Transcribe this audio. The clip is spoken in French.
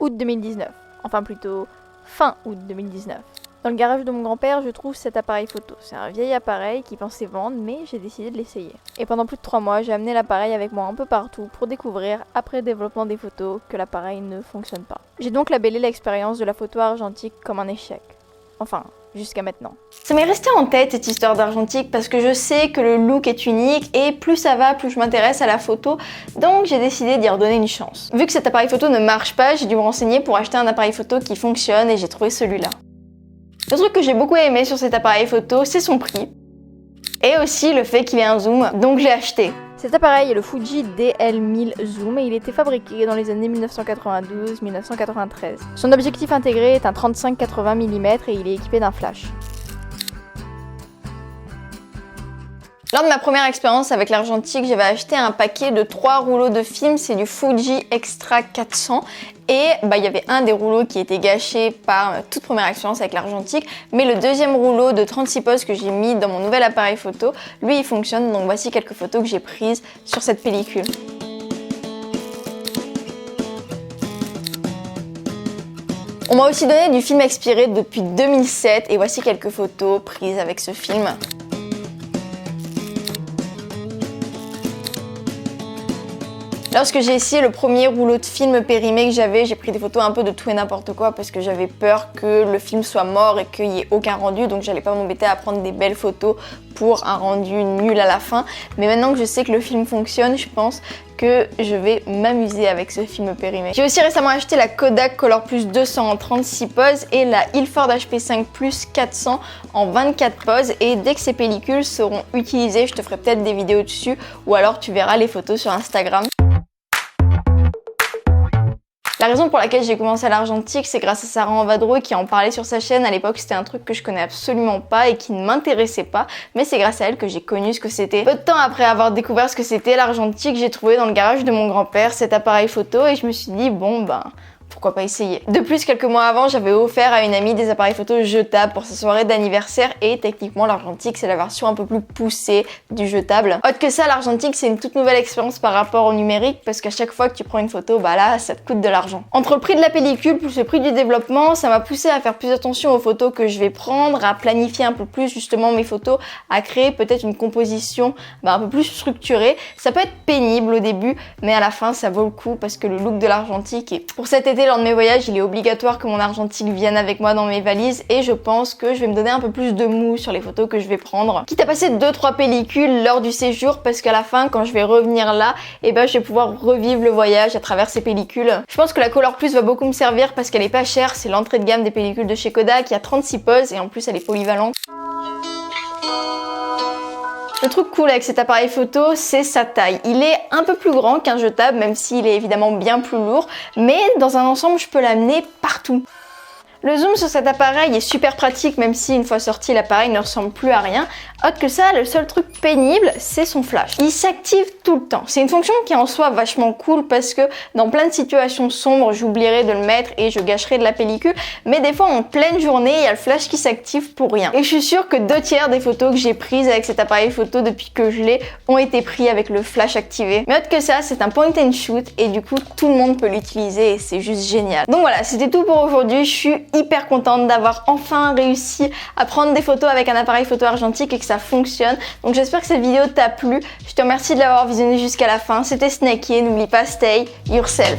août 2019, enfin plutôt fin août 2019. Dans le garage de mon grand-père, je trouve cet appareil photo. C'est un vieil appareil qui pensait vendre, mais j'ai décidé de l'essayer. Et pendant plus de 3 mois, j'ai amené l'appareil avec moi un peu partout pour découvrir, après développement des photos, que l'appareil ne fonctionne pas. J'ai donc labellé l'expérience de la photo argentique comme un échec. Enfin, jusqu'à maintenant. Ça m'est resté en tête cette histoire d'argentique parce que je sais que le look est unique et plus ça va, plus je m'intéresse à la photo, donc j'ai décidé d'y redonner une chance. Vu que cet appareil photo ne marche pas, j'ai dû me renseigner pour acheter un appareil photo qui fonctionne et j'ai trouvé celui-là. Le truc que j'ai beaucoup aimé sur cet appareil photo, c'est son prix et aussi le fait qu'il ait un zoom, donc je l'ai acheté. Cet appareil est le Fuji DL1000 Zoom et il était fabriqué dans les années 1992-1993. Son objectif intégré est un 35-80 mm et il est équipé d'un flash. Lors de ma première expérience avec l'argentique, j'avais acheté un paquet de 3 rouleaux de film, c'est du Fuji Extra 400 et il y avait un des rouleaux qui était gâché par ma toute première expérience avec l'argentique, mais le deuxième rouleau de 36 poses que j'ai mis dans mon nouvel appareil photo, lui il fonctionne, donc voici quelques photos que j'ai prises sur cette pellicule. On m'a aussi donné du film expiré depuis 2007 et voici quelques photos prises avec ce film. Lorsque j'ai essayé le premier rouleau de film périmé que j'avais, j'ai pris des photos un peu de tout et n'importe quoi parce que j'avais peur que le film soit mort et qu'il n'y ait aucun rendu, donc j'allais pas m'embêter à prendre des belles photos pour un rendu nul à la fin. Mais maintenant que je sais que le film fonctionne, je pense que je vais m'amuser avec ce film périmé. J'ai aussi récemment acheté la Kodak Color Plus 200 en 36 poses et la Ilford HP5 Plus 400 en 24 poses et dès que ces pellicules seront utilisées, je te ferai peut-être des vidéos dessus ou alors tu verras les photos sur Instagram. La raison pour laquelle j'ai commencé à l'argentique, c'est grâce à Sarah Envadro qui en parlait sur sa chaîne. À l'époque, c'était un truc que je connais absolument pas et qui ne m'intéressait pas, mais c'est grâce à elle que j'ai connu ce que c'était. Peu de temps après avoir découvert ce que c'était l'argentique, j'ai trouvé dans le garage de mon grand-père cet appareil photo et je me suis dit bon pourquoi pas essayer. De plus, quelques mois avant, j'avais offert à une amie des appareils photo jetables pour sa soirée d'anniversaire et techniquement l'argentique c'est la version un peu plus poussée du jetable. Autre que ça, l'argentique c'est une toute nouvelle expérience par rapport au numérique parce qu'à chaque fois que tu prends une photo, là ça te coûte de l'argent. Entre le prix de la pellicule plus le prix du développement, ça m'a poussé à faire plus attention aux photos que je vais prendre, à planifier un peu plus justement mes photos, à créer peut-être une composition un peu plus structurée. Ça peut être pénible au début, mais à la fin ça vaut le coup parce que le look de l'argentique est... Pour cet été, lors de mes voyages, il est obligatoire que mon argentique vienne avec moi dans mes valises et je pense que je vais me donner un peu plus de mou sur les photos que je vais prendre. Quitte à passer 2-3 pellicules lors du séjour parce qu'à la fin, quand je vais revenir là, je vais pouvoir revivre le voyage à travers ces pellicules. Je pense que la Color Plus va beaucoup me servir parce qu'elle est pas chère, c'est l'entrée de gamme des pellicules de chez Kodak, il y a 36 poses et en plus elle est polyvalente. Le truc cool avec cet appareil photo, c'est sa taille. Il est un peu plus grand qu'un jetable, même s'il est évidemment bien plus lourd, mais dans un ensemble, je peux l'amener partout. Le zoom sur cet appareil est super pratique, même si une fois sorti, l'appareil ne ressemble plus à rien. Autre que ça, le seul truc pénible, c'est son flash. Il s'active tout le temps. C'est une fonction qui est en soi vachement cool parce que dans plein de situations sombres, j'oublierai de le mettre et je gâcherai de la pellicule. Mais des fois, en pleine journée, il y a le flash qui s'active pour rien. Et je suis sûre que 2/3 des photos que j'ai prises avec cet appareil photo depuis que je l'ai ont été prises avec le flash activé. Mais autre que ça, c'est un point and shoot et du coup, tout le monde peut l'utiliser et c'est juste génial. Donc voilà, c'était tout pour aujourd'hui. Je suis hyper contente d'avoir enfin réussi à prendre des photos avec un appareil photo argentique et que ça fonctionne. Donc j'espère que cette vidéo t'a plu. Je te remercie de l'avoir visionnée jusqu'à la fin. C'était Snaky. N'oublie pas, stay yourself.